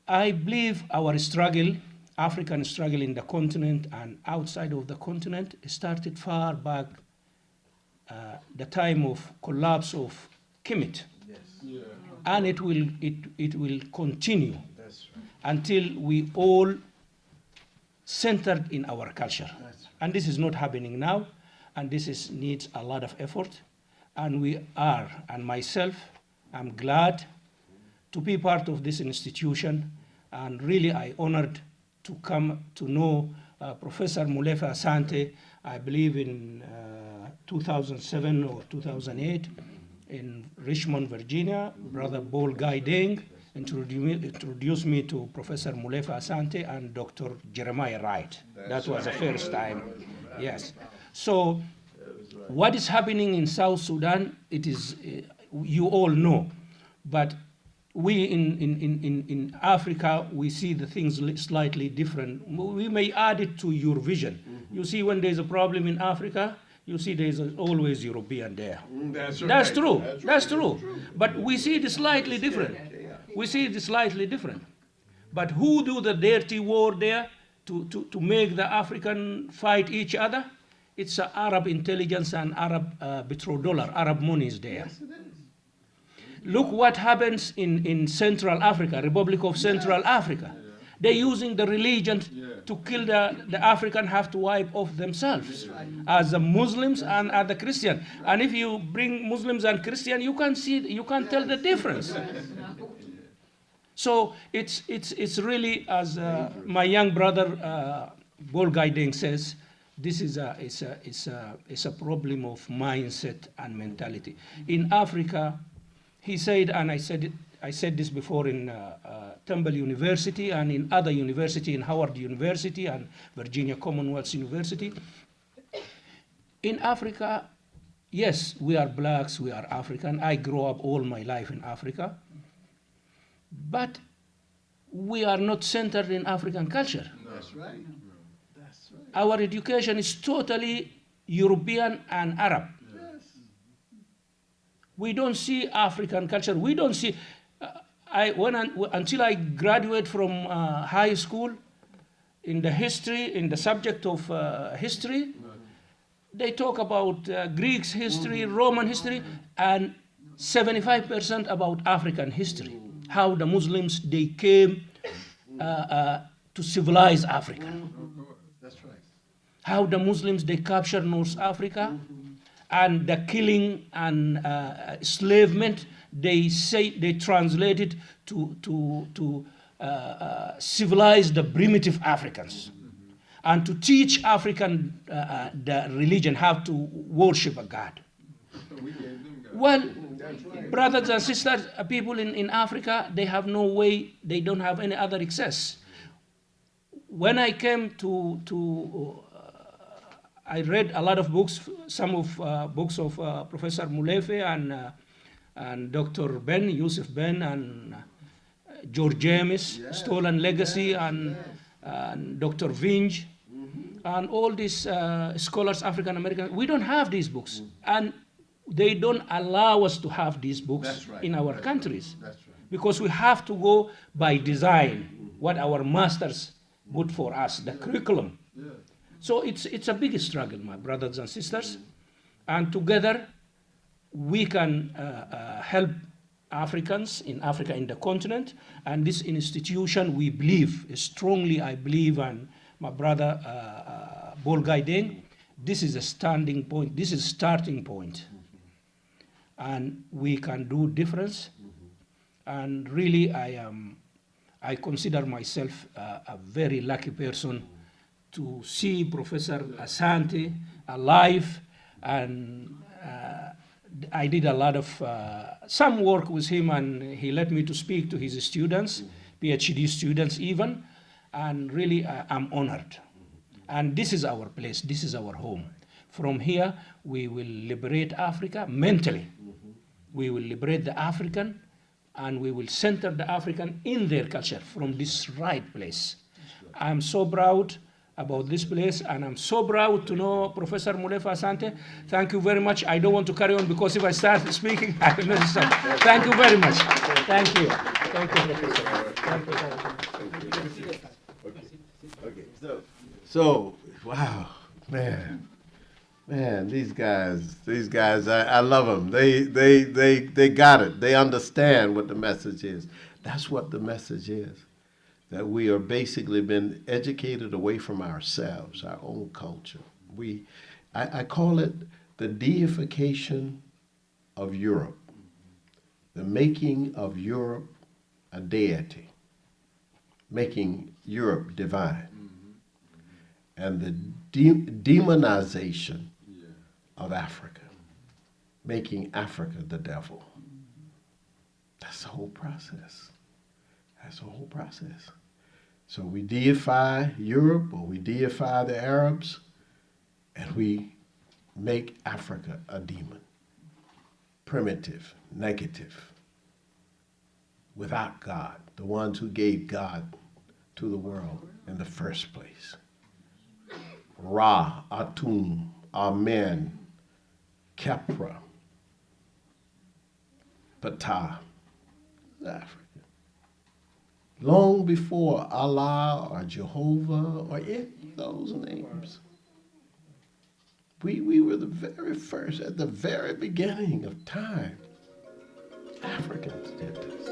I believe our struggle, African struggle in the continent and outside of the continent, started far back, the time of collapse of Kemet. Yes. And it will continue until we all centered in our culture. And this is not happening now, and this needs a lot of effort. And we are, and myself, I'm glad to be part of this institution, and really I honored to come to know Professor Molefi Asante, I believe in 2007 or 2008 in Richmond, Virginia. Brother Ball Guy DENG introduced me to Professor Molefi Asante and Dr. Jeremiah Wright. That was the first time. Yes. So what is happening in South Sudan, it is, you all know, but we in Africa, we see the things slightly different. We may add it to your vision. You see, when there's a problem in Africa, you see there's always European there. That's true. That's That's right. true. But we see it slightly different. We see it slightly different. But who do the dirty war there to make the African fight each other? It's Arab intelligence and Arab petrodollar, Arab money is there. Yes, it is. Look what happens in Central Africa, Republic of Central Africa. They're using the religion to kill the African, have to wipe off themselves as the Muslims and as the Christian. And if you bring Muslims and Christian, you can see, you can tell the difference. So it's really, as my young brother Bol Gaideng says, This is a problem of mindset and mentality. In Africa, he said, and I said this before in Temple University and in other university, in Howard University and Virginia Commonwealth University. In Africa, yes, we are blacks, we are African. I grew up all my life in Africa. But we are not centered in African culture. That's right. That's right. Our education is totally European and Arab. Yes. We don't see African culture. We don't see, until I graduate from high school, in the subject of history, they talk about Greeks history, Roman history, and 75% about African history. How the Muslims, they came to civilize Africa. That's right. How the Muslims, they captured North Africa, and the killing and enslavement, they translate it to civilize the primitive Africans, and to teach African the religion, how to worship a God. Well, brothers and sisters, people in Africa, they have no way, they don't have any other access. When I came I read a lot of books, some of books of Professor Molefi and Dr. Ben, Yusuf Ben, and George James, yes. Stolen Legacy, and Dr. Vinge, and all these scholars, African American. We don't have these books. And they don't allow us to have these books in our countries. That's right. Because we have to go by design, what our masters put for us, the curriculum. Yeah. So it's a big struggle, my brothers and sisters. And together, we can help Africans in Africa, in the continent. And this institution, we believe, strongly I believe, and my brother Bolgai Deng, this is a standing point, this is a starting point. And we can do difference. And really, I consider myself a very lucky person to see Professor Asante alive, and I did a lot of some work with him, and he let me to speak to his students, PhD students even, and really I'm honored. And this is our place, this is our home. From here, we will liberate Africa mentally. We will liberate the African, and we will center the African in their culture from this right place. I'm so proud about this place, and I'm so proud to know Professor Molefi Asante. Thank you very much. I don't want to carry on, because if I start speaking, I will not stop. Thank you very much. Thank you. Thank you, Professor. Thank you. Okay. So, wow, man, these guys, I love them. They got it. They understand what the message is. That's what the message is. That we are basically been educated away from ourselves, our own culture. I call it the deification of Europe, the making of Europe a deity, making Europe divine, and the demonization of Africa, making Africa the devil. That's the whole process. That's the whole process. So we deify Europe, or we deify the Arabs, and we make Africa a demon. Primitive, negative, without God, the ones who gave God to the world in the first place. Ra, Atum, Amen, Kepra, Ptah, Africa. Long before Allah or Jehovah or any of those names. We were the very first, at the very beginning of time. Africans did this.